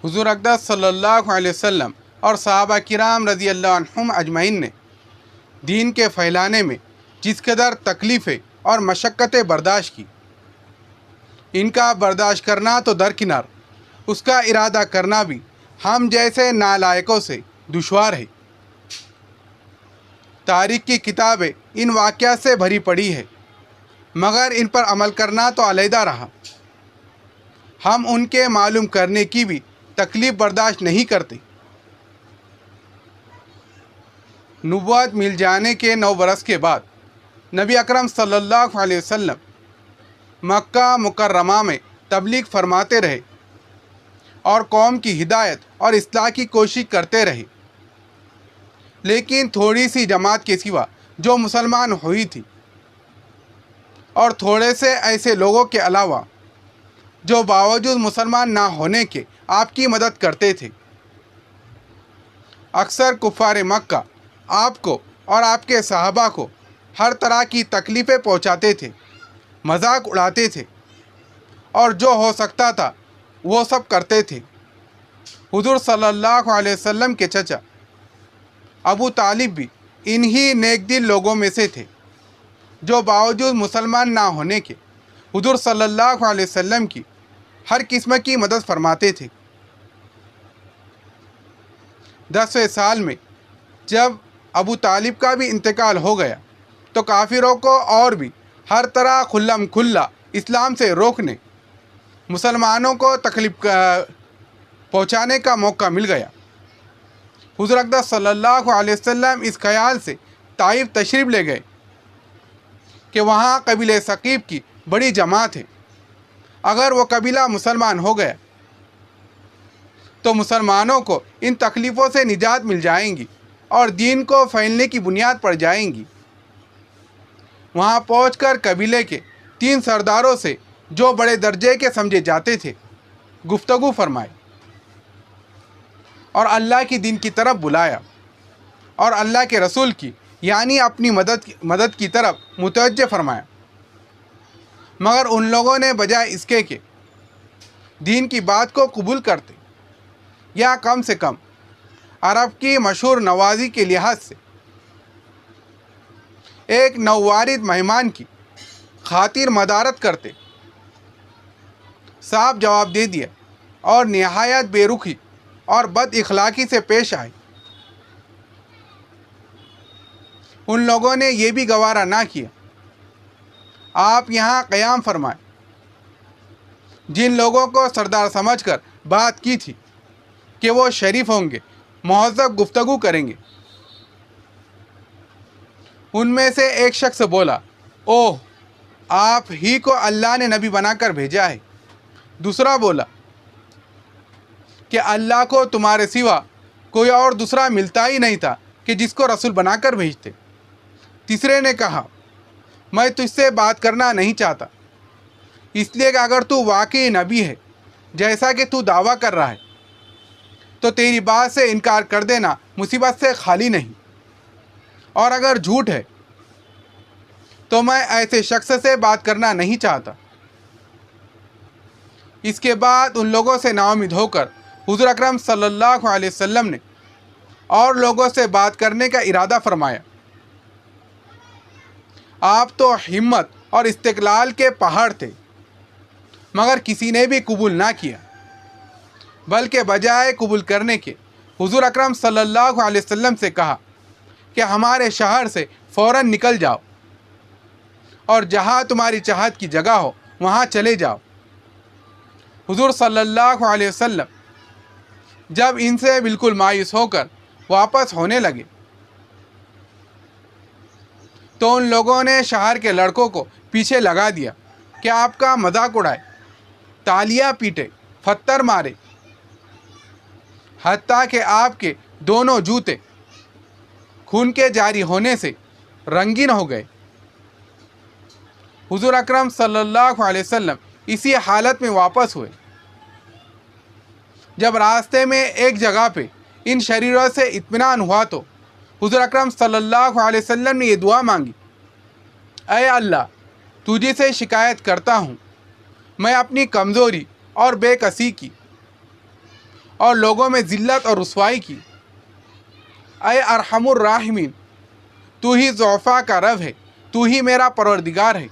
حضور اقدس صلی اللہ علیہ وسلم اور صحابہ کرام رضی اللہ عنہم اجمعین نے دین کے پھیلانے میں جس قدر تکلیفیں اور مشقتیں برداشت کی، ان کا برداشت کرنا تو درکنار، اس کا ارادہ کرنا بھی ہم جیسے نالائقوں سے دشوار ہے۔ تاریخ کی کتابیں ان واقعات سے بھری پڑی ہے، مگر ان پر عمل کرنا تو علیحدہ رہا۔ ہم ان کے معلوم کرنے کی بھی تکلیف برداشت نہیں کرتے۔ نبوت مل جانے کے 9 برس کے بعد نبی اکرم صلی اللہ علیہ وسلم مکہ مکرمہ میں تبلیغ فرماتے رہے اور قوم کی ہدایت اور اصلاح کی کوشش کرتے رہے، لیکن تھوڑی سی جماعت کے سوا جو مسلمان ہوئی تھی اور تھوڑے سے ایسے لوگوں کے علاوہ جو باوجود مسلمان نہ ہونے کے آپ کی مدد کرتے تھے، اکثر کفار مکہ آپ کو اور آپ کے صحابہ کو ہر طرح کی تکلیفیں پہنچاتے تھے، مذاق اڑاتے تھے اور جو ہو سکتا تھا وہ سب کرتے تھے۔ حضور صلی اللہ علیہ وسلم کے چچا ابو طالب بھی انہی نیک دل لوگوں میں سے تھے جو باوجود مسلمان نہ ہونے کے حضور صلی اللہ علیہ وسلم کی ہر قسم کی مدد فرماتے تھے۔ 10ویں سال میں جب ابو طالب کا بھی انتقال ہو گیا تو کافروں کو اور بھی ہر طرح کھلم کھلا اسلام سے روکنے، مسلمانوں کو تکلیف پہنچانے کا موقع مل گیا۔ حضور اقدس صلی اللہ علیہ وسلم اس خیال سے طائف تشریف لے گئے کہ وہاں قبیلہ ثقیف کی بڑی جماعت ہے، اگر وہ قبیلہ مسلمان ہو گیا تو مسلمانوں کو ان تکلیفوں سے نجات مل جائیں گی اور دین کو پھیلنے کی بنیاد پڑ جائیں گی۔ وہاں پہنچ کر قبیلے کے 3 سرداروں سے جو بڑے درجے کے سمجھے جاتے تھے گفتگو فرمائی اور اللہ کی دین کی طرف بلایا اور اللہ کے رسول کی یعنی اپنی مدد کی طرف متوجہ فرمایا، مگر ان لوگوں نے بجائے اس کے کہ دین کی بات کو قبول کرتے یا کم سے کم عرب کی مشہور نوازی کے لحاظ سے ایک نووارد مہمان کی خاطر مدارت کرتے، صاف جواب دے دیا اور نہایت بے رخی اور بد اخلاقی سے پیش آئے۔ ان لوگوں نے یہ بھی گوارا نہ کیا۔ آپ یہاں قیام فرمائے۔ جن لوگوں کو سردار سمجھ کر بات کی تھی کہ وہ شریف ہوں گے، مہذب گفتگو کریں گے، ان میں سے ایک شخص بولا، اوہ، آپ ہی کو اللہ نے نبی بنا کر بھیجا ہے۔ دوسرا بولا کہ اللہ کو تمہارے سوا کوئی اور دوسرا ملتا ہی نہیں تھا کہ جس کو رسول بنا کر بھیجتے۔ تیسرے نے کہا، میں تجھ سے بات کرنا نہیں چاہتا، اس لیے کہ اگر تو واقعی نبی ہے جیسا کہ تو دعویٰ کر رہا ہے تو تیری بات سے انکار کر دینا مصیبت سے خالی نہیں، اور اگر جھوٹ ہے تو میں ایسے شخص سے بات کرنا نہیں چاہتا۔ اس کے بعد ان لوگوں سے نا امید ہو کر حضور اکرم صلی اللہ علیہ وسلم نے اور لوگوں سے بات کرنے کا ارادہ فرمایا۔ آپ تو ہمت اور استقلال کے پہاڑ تھے، مگر کسی نے بھی قبول نہ کیا، بلکہ بجائے قبول کرنے کے حضور اکرم صلی اللہ علیہ وسلم سے کہا کہ ہمارے شہر سے فوراً نکل جاؤ اور جہاں تمہاری چاہت کی جگہ ہو وہاں چلے جاؤ۔ حضور صلی اللہ علیہ وسلم جب ان سے بالکل مایوس ہو کر واپس ہونے لگے تو ان لوگوں نے شہر کے لڑکوں کو پیچھے لگا دیا کہ آپ کا مذاق اڑائے، تالیاں پیٹے، پتھر مارے، حتیٰ کہ آپ کے دونوں جوتے خون کے جاری ہونے سے رنگین ہو گئے۔ حضور اکرم صلی اللہ علیہ وسلم اسی حالت میں واپس ہوئے۔ جب راستے میں ایک جگہ پہ ان شریروں سے اطمینان ہوا تو حضور اکرم صلی اللہ علیہ وسلم نے یہ دعا مانگی، اے اللہ، تجھے سے شکایت کرتا ہوں، میں اپنی کمزوری اور بے کسی کی اور لوگوں میں ذلت اور رسوائی کی۔ اے ارحم الراحمین، تو ہی ضعفاء کا رب ہے، تو ہی میرا پروردگار ہے۔